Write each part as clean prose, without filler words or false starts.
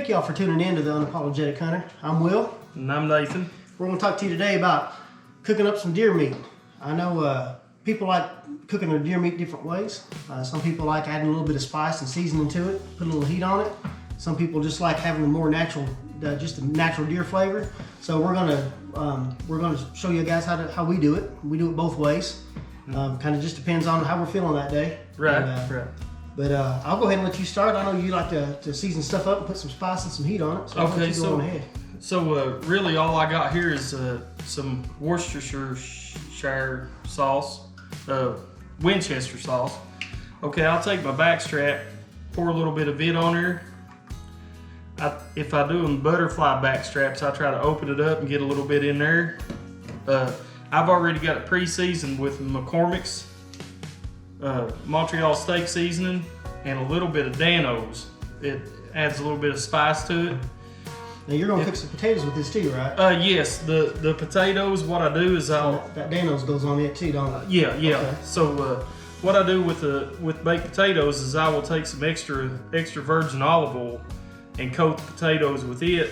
Thank y'all for tuning in to the Unapologetic Hunter. I'm Will. And I'm Nathan. We're going to talk to you today about cooking up some deer meat. I know people like cooking their deer meat different ways. Some people like adding a little bit of spice and seasoning to it, put a little heat on it. Some people just like having the more natural, just a natural deer flavor. So we're gonna show you guys how we do it. We do it both ways. Kind of just depends on how we're feeling that day. Right. Right. But I'll go ahead and let you start. I know you like to season stuff up and put some spice and some heat on it. So I'll let you go on ahead. So really all I got here is some Worcestershire sauce, Winchester sauce. Okay, I'll take my backstrap, pour a little bit of it on there. If I do them butterfly backstraps, I try to open it up and get a little bit in there. I've already got it pre-seasoned with McCormick's Montreal steak seasoning and a little bit of Dano's. It adds a little bit of spice to it. Now you're gonna cook some potatoes with this too, right? Yes, the potatoes, what I do is that Dano's goes on it too, don't it? Yeah. Okay. So what I do with baked potatoes is I will take some extra virgin olive oil and coat the potatoes with it,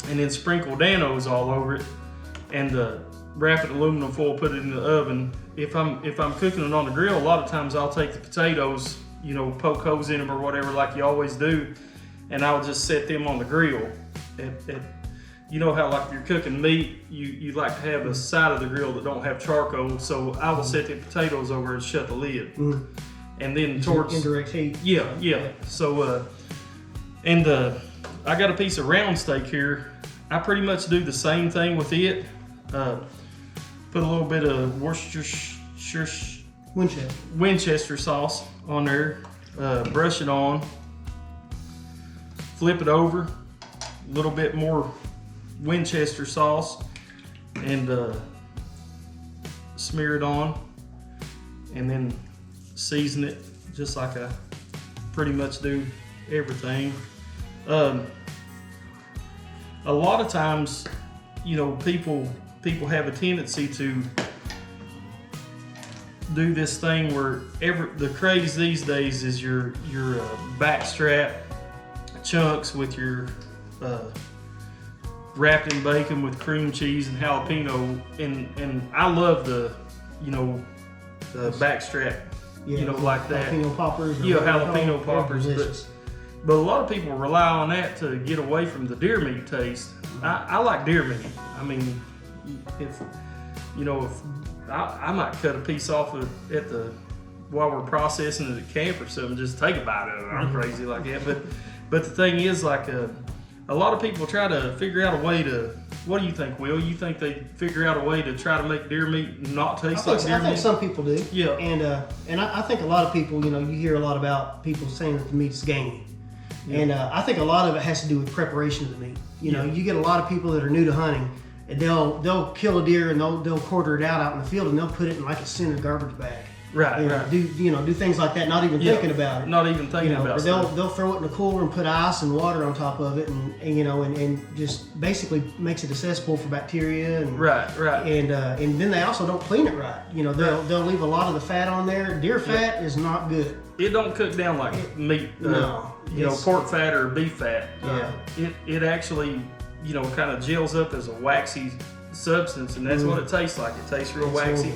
and then sprinkle Dano's all over it, and wrap it in aluminum foil, put it in the oven. If I'm cooking it on the grill, a lot of times I'll take the potatoes, poke holes in them or whatever like you always do, and I'll just set them on the grill. You know how like if you're cooking meat, you like to have a side of the grill that don't have charcoal, so I will set the potatoes over and shut the lid. And then towards indirect heat. Yeah. So I got a piece of round steak here. I pretty much do the same thing with it. Put a little bit of Winchester sauce on there. Brush it on. Flip it over. A little bit more Winchester sauce, and smear it on, and then season it just like I pretty much do everything. A lot of times, people have a tendency to do this thing where the craze these days is your backstrap chunks with your wrapped in bacon with cream cheese and jalapeno, and I love the backstrap, like that. Jalapeno poppers. Jalapeno poppers. But a lot of people rely on that to get away from the deer meat taste. I like deer meat. I mean, if I might cut a piece off while we're processing it at camp or something, just take a bite of it. I'm crazy like that. But the thing is, like, a lot of people try to figure out a way to. What do you think, Will? You think they figure out a way to try to make deer meat not taste like deer meat? I think some people do. Yeah. And I think a lot of people, you hear a lot about people saying that the meat's gamey. Yeah. And I think a lot of it has to do with preparation of the meat. You get a lot of people that are new to hunting, and they'll kill a deer and they'll quarter it out in the field, and they'll put it in like a center garbage bag. Right, right. Do things like that, not even thinking about it. Not even thinking about it. They'll throw it in a cooler and put ice and water on top of it, and just basically makes it a cesspool for bacteria. And, right. And then they also don't clean it right. They'll leave a lot of the fat on there. Deer fat is not good. It don't cook down like meat. No. Pork fat or beef fat. Yeah. It actually, kind of gels up as a waxy substance, and that's what it tastes like. It tastes real waxy.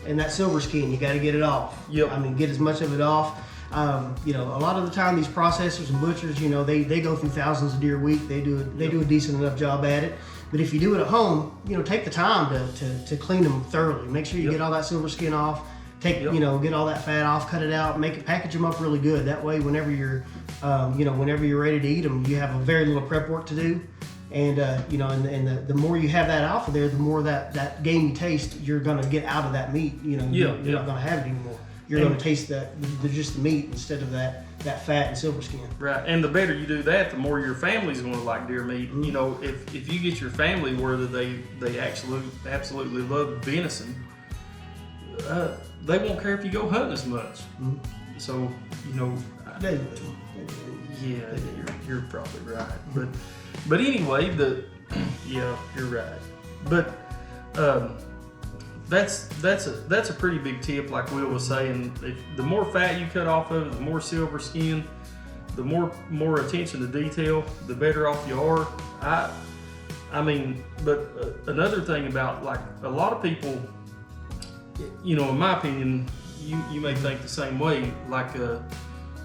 And that silver skin, you got to get it off. Yep. I mean, get as much of it off. A lot of the time, these processors and butchers, they go through thousands of deer a week. They do a decent enough job at it. But if you do it at home, take the time to clean them thoroughly. Make sure you get all that silver skin off. Get all that fat off, cut it out, package them up really good. That way, whenever you're ready to eat them, you have a very little prep work to do. And the more you have that off of there, the more that gamey taste you're gonna get out of that meat. You're not gonna have it anymore. You're gonna taste just the meat instead of that fat and silver skin. Right, and the better you do that, the more your family's gonna like deer meat. If you get your family where they absolutely love venison, they won't care if you go hunting as much. So They yeah, you're probably right. But anyway, you're right. But that's a pretty big tip, like Will was saying. The more fat you cut off of it, the more silver skin, the more attention to detail, the better off you are. I mean, but another thing about, like, a lot of people, you know, in my opinion, you may think the same way. Like,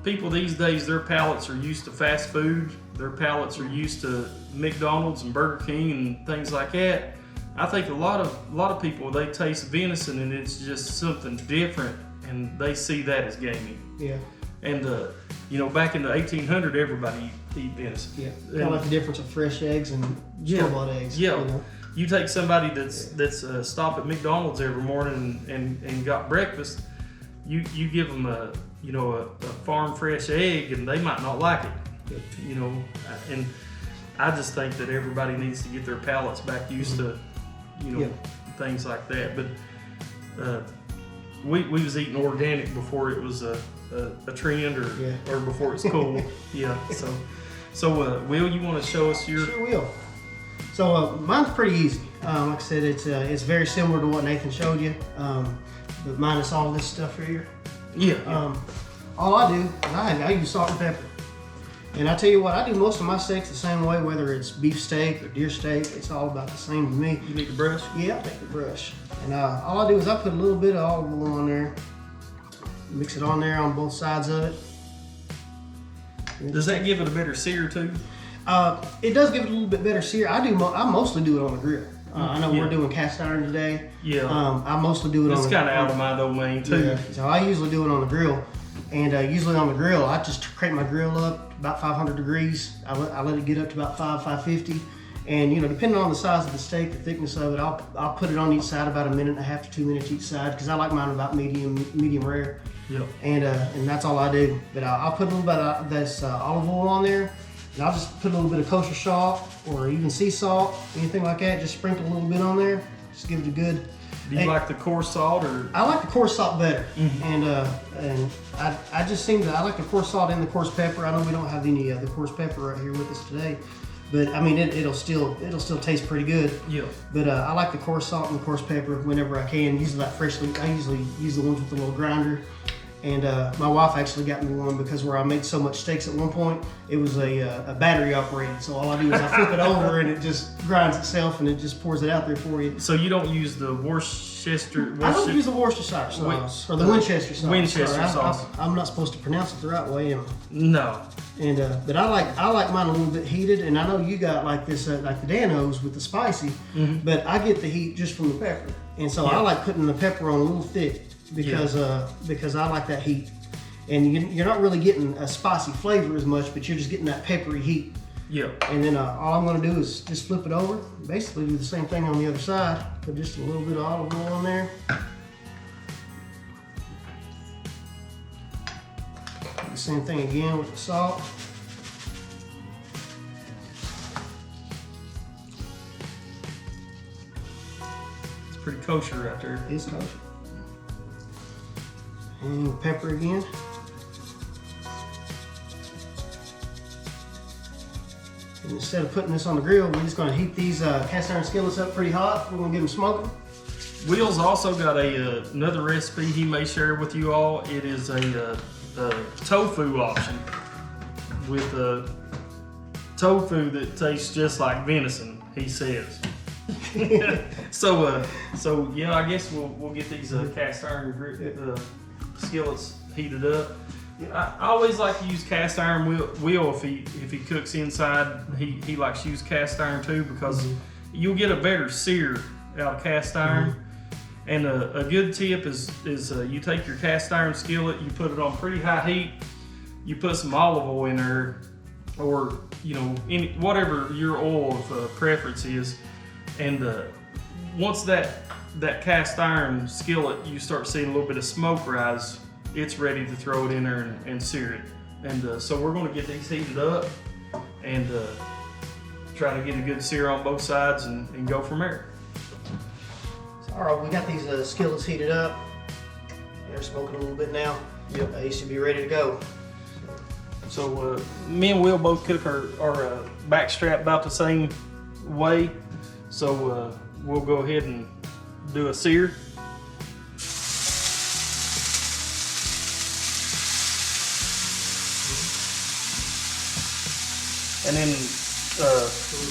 people these days, their palates are used to fast food. Their palates are used to McDonald's and Burger King and things like that. I think a lot of people, they taste venison and it's just something different, and they see that as gaming. Yeah. And you know, back in the 1800s, everybody eat venison. Yeah. Kind of like the difference of fresh eggs and store-bought eggs. Yeah. You know? You take somebody that's stopped at McDonald's every morning and got breakfast. You give them a farm fresh egg, and they might not like it. Yeah. You know, and I just think that everybody needs to get their palates back used to, you know, things like that. But we was eating organic before it was a trend, or before it's cool. Yeah. So Will, you want to show us your? Sure will. So mine's pretty easy. Like I said, it's very similar to what Nathan showed you, but minus all this stuff here. Yeah. All I do is I use salt and pepper. And I tell you what, I do most of my steaks the same way, whether it's beef steak or deer steak. It's all about the same to me. You need the brush? Yeah, I take the brush. And all I do is I put a little bit of olive oil on there, mix it on there on both sides of it. Does that give it a better sear too? It does give it a little bit better sear. I mostly do it on the grill. I know we're doing cast iron today. Yeah. I mostly do it on the grill. It's kind of out of my domain too. Yeah. So I usually do it on the grill. And usually on the grill, I just crank my grill up to about 500 degrees. I let it get up to about 550. And, you know, depending on the size of the steak, the thickness of it, I'll put it on each side about 1.5 to 2 minutes each side, because I like mine about medium rare. Yep. And that's all I do. But I'll put a little bit of this olive oil on there, and I'll just put a little bit of kosher salt or even sea salt, anything like that. Just sprinkle a little bit on there. Just give it a good. Do you like the coarse salt, or? I like the coarse salt better, and I just seem to I like the coarse salt and the coarse pepper. I know we don't have any the coarse pepper right here with us today, but I mean it'll still taste pretty good. Yeah. But I like the coarse salt and the coarse pepper whenever I can. Usually I usually use the ones with the little grinder. And my wife actually got me one because where I made so much steaks at one point, it was a battery operated. So all I do is I flip it over and it just grinds itself and it just pours it out there for you. So you don't use the Worcestershire? I don't use the Worcestershire sauce or the Winchester sauce. Winchester sauce. I'm not supposed to pronounce it the right way, am I? No. And but I like mine a little bit heated, and I know you got like this like the Danos with the spicy, but I get the heat just from the pepper, and so I like putting the pepper on a little thick. Because I like that heat, and you're not really getting a spicy flavor as much, but you're just getting that peppery heat. Yeah. And then all I'm going to do is just flip it over, basically do the same thing on the other side. Put just a little bit of olive oil on there. Do the same thing again with the salt. It's pretty kosher right there. It's kosher. And pepper again. And instead of putting this on the grill, we're just going to heat these cast iron skillets up pretty hot. We're going to get them smoking. Will's also got another recipe he may share with you all. It is a tofu option with tofu that tastes just like venison, he says. So yeah, I guess we'll get these cast iron skillets heated up. I always like to use cast iron. Will if he cooks inside, he likes to use cast iron too, because you'll get a better sear out of cast iron. And a good tip is you take your cast iron skillet, you put it on pretty high heat, you put some olive oil in there, or whatever your oil of preference is, and once that cast iron skillet, you start seeing a little bit of smoke rise, it's ready to throw it in there and sear it. And so we're going to get these heated up and try to get a good sear on both sides and go from there. So, all right, we got these skillets heated up. They're smoking a little bit now. Yep. They should be ready to go. So me and Will both cook our backstrap about the same way. So we'll go ahead and do a sear. And then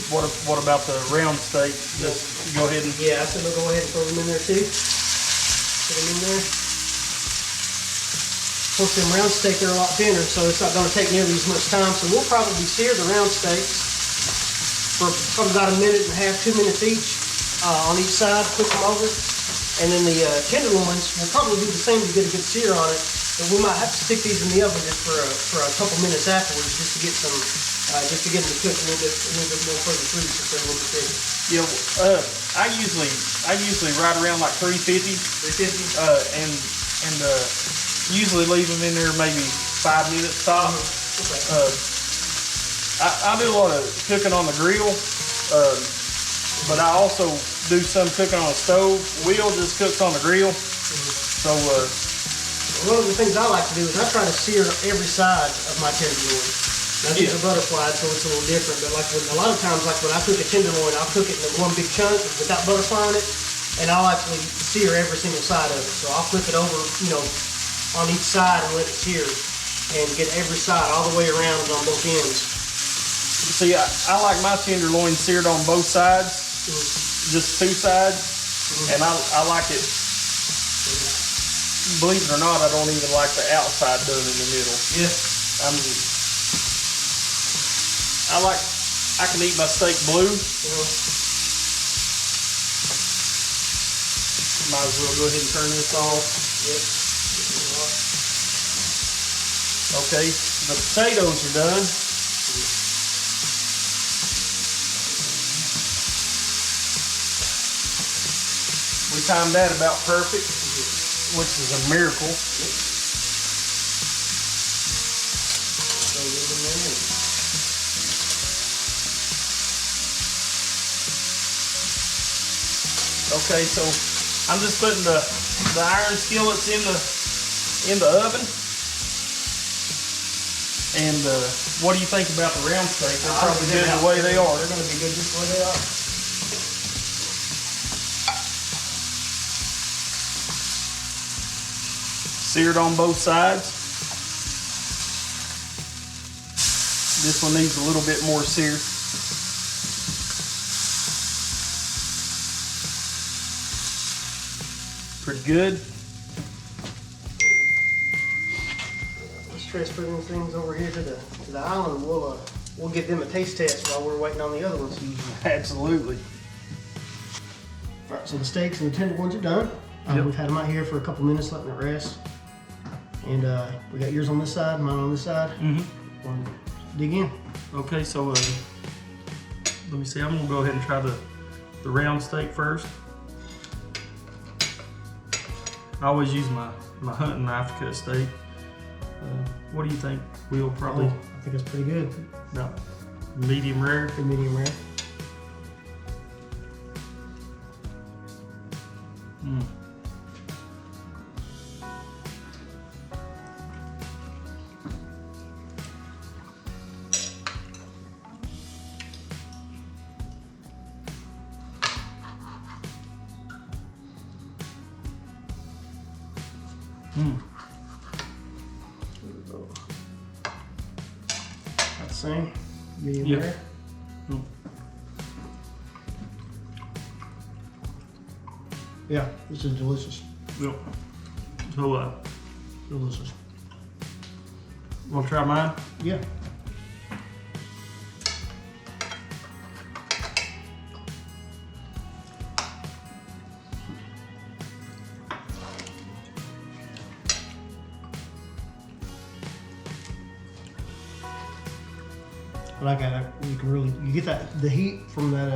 what about the round steak? Just go ahead and I said we'll go ahead and throw them in there too. Put them in there. Of course, them round steak are a lot thinner, so it's not going to take nearly as much time. So we'll probably sear the round steaks for probably about 1.5 minutes, 2 minutes each on each side. Cook them over, and then the tenderloins will probably do the same to get a good sear on it. But we might have to stick these in the oven just for a couple minutes afterwards, just to get some, just to get them to cook a little bit more further through, since they're a little bit bigger. Yeah, I usually right around like 350. 350. And usually leave them in there maybe 5 minutes tops. Okay. I do a lot of cooking on the grill, but I also do some cooking on the stove. Will just cooks on the grill, so. One of the things I like to do is I try to sear every side of my tenderloin. Now these are butterflied, so it's a little different, but like a lot of times, like when I cook a tenderloin, I'll cook it in one big chunk without butterflying it, and I'll actually sear every single side of it. So I'll flip it over, on each side and let it sear, and get every side all the way around and on both ends. See, I like my tenderloin seared on both sides, just 2 sides, and I like it. Believe it or not, I don't even like the outside done in the middle. Yeah. I can eat my steak blue. Might as well go ahead and turn this off. Yep. Okay, the potatoes are done. We timed that about perfect, which is a miracle. Okay, so I'm just putting the iron skillets in the oven. And what do you think about the round steak? They're probably good the way they are. They're going to be good just the way they are. Seared on both sides. This one needs a little bit more seared. Pretty good. Let's transfer these things over here to the island. We'll give them a taste test while we're waiting on the other ones. Absolutely. All right, so the steaks and the tenderloins are done. Yep. We've had them out here for a couple minutes, letting it rest. And we got yours on this side, mine on this side. Mm-hmm. We'll dig in. Okay, so let me see. I'm gonna go ahead and try the round steak first. I always use my hunting knife to cut steak. What do you think? We'll probably. I think it's pretty good. About medium rare. Pretty medium rare. Mm. Mm. About the same. Medium Yep. rare. Mm. Yeah, this is delicious. Yep. So, Delicious. wanna try mine? Yeah. I like that. You get the heat from that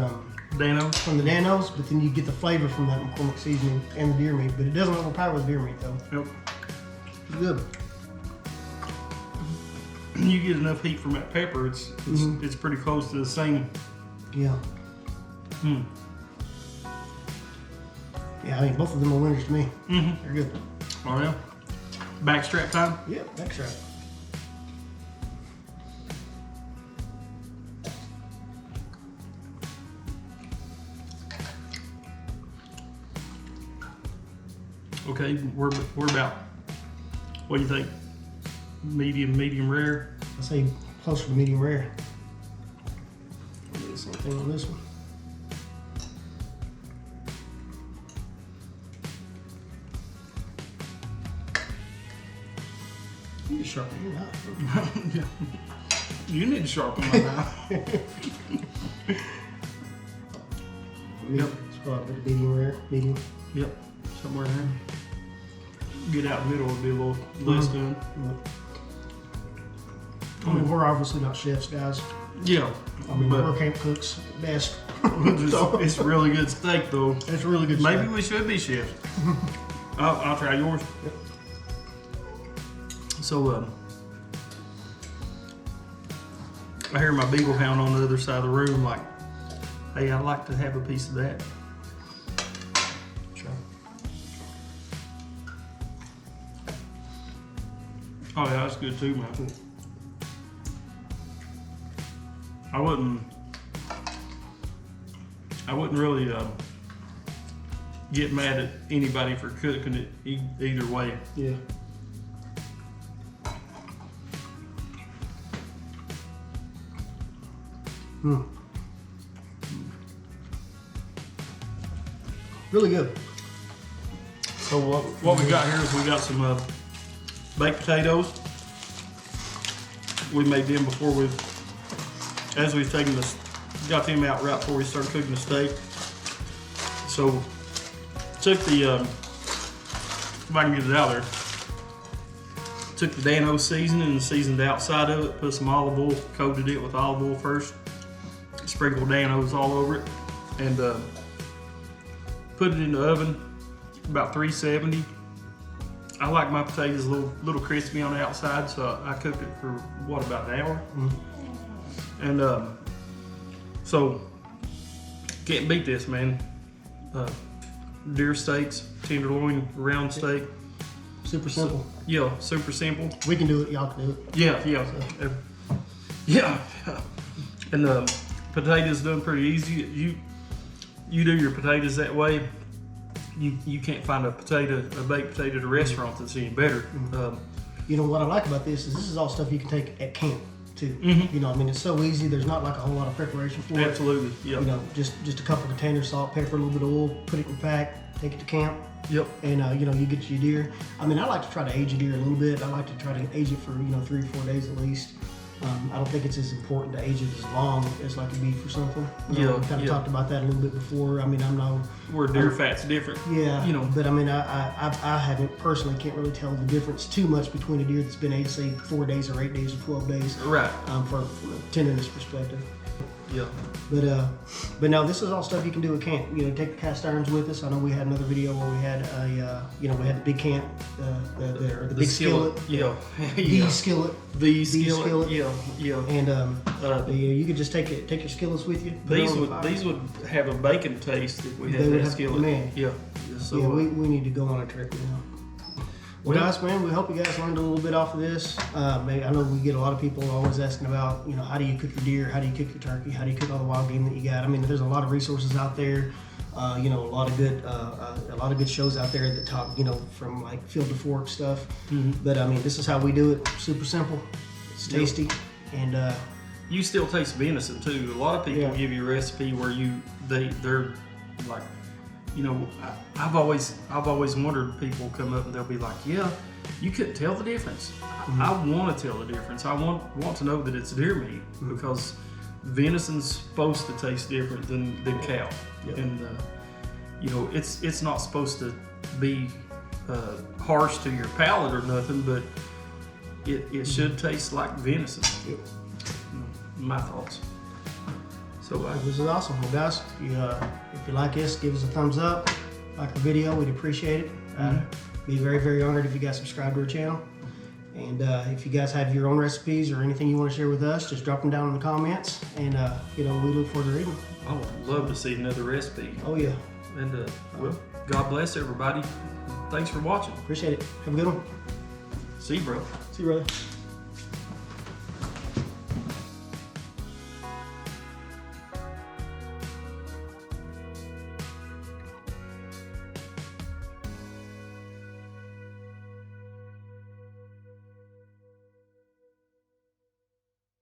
Dano? from the Danos, but then you get the flavor from that McCormick seasoning and the deer meat. But it doesn't overpower with deer meat though. Yep. It's good. You get enough heat from that pepper, it's pretty close to the same. Yeah. Mm. Yeah, I think both of them are winners to me. Mm-hmm. They're good. Oh yeah. Backstrap time? Yeah, Backstrap. Okay, we're about. What do you think? Medium rare. I say closer to medium rare. Same thing on this one. You need to sharpen your knife. You need to sharpen my knife. Yep. It's probably a medium rare. Medium. Yep. Somewhere in there. Get out in the middle, it'll be a little less done. I mean, we're obviously not chefs, guys. Yeah. I mean, we're camp cooks at best. It's really good steak, though. It's really good Maybe steak. we should be chefs. I'll try yours. Yep. So, I hear my beagle hound on the other side of the room like, hey, I'd like to have a piece of that. Sure. Oh yeah, that's good too, man. I wouldn't really get mad at anybody for cooking it either way. Yeah. Really good. So what we got here is we got some baked potatoes. We made them before as we've taken got them out right before we started cooking the steak. So took the, if I can get it out there, took the Dano seasoning and seasoned the outside of it, put some olive oil, coated it with olive oil first, sprinkled Danos all over it, and put it in the oven, about 370. I like my potatoes a little crispy on the outside, so I cooked it for, what, about an hour? And so, can't beat this, man. Deer steaks, tenderloin, round steak. Super simple. Yeah, super simple. We can do it. Y'all can do it. Yeah. And the potatoes done pretty easy. You do your potatoes that way. You can't find a baked potato at a restaurant that's any better. You know what I like about this is all stuff you can take at camp too. You know, I mean, it's so easy. There's not like a whole lot of preparation for it. Absolutely. Yep. You know, just a couple containers, salt, pepper, a little bit of oil, put it in the pack, take it to camp. Yep. And you know, you get your deer. I mean, I like to try to age a deer a little bit. I like to try to age it for 3 or 4 days at least. I don't think it's as important to age it as long as like a beef or something. We kind of talked about that a little bit before. I mean, where deer fat's different. Yeah, you know. But I mean, I haven't personally can't really tell the difference too much between a deer that's been aged, say, 4 days or 8 days or 12 days. Right. From a tenderness perspective. Yeah. But no, this is all stuff you can do at camp. You know, take the cast irons with us. I know we had another video where we had we had the big camp, the big skillet. Yeah. The skillet. The skillet. Yeah. And you could just take your skillets with you. These would have a bacon taste if we had that skillet. Man. Yeah. So yeah, we need to go on a trip now. Well, guys, man, we hope you guys learned a little bit off of this. I know we get a lot of people always asking about, how do you cook your deer? How do you cook your turkey? How do you cook all the wild game that you got? I mean, there's a lot of resources out there. A lot of good shows out there that talk, from like field to fork stuff. But I mean, this is how we do it. Super simple. It's tasty, and you still taste venison too. A lot of people give you a recipe where they're like. I've always wondered, people come up and they'll be like, yeah, you couldn't tell the difference. I want to tell the difference. I want to know that it's deer meat because venison's supposed to taste different than cow. Yep. And, it's not supposed to be harsh to your palate or nothing, but it should taste like venison. Yep. My thoughts. So this is awesome. Well, guys, if you like this, give us a thumbs up. Like the video, we'd appreciate it. Be very, very honored if you guys subscribe to our channel. And if you guys have your own recipes or anything you want to share with us, just drop them down in the comments. And we look forward to reading them. I would love to see another recipe. Oh yeah. And God bless everybody. Thanks for watching. Appreciate it. Have a good one. See you, bro. See you, brother.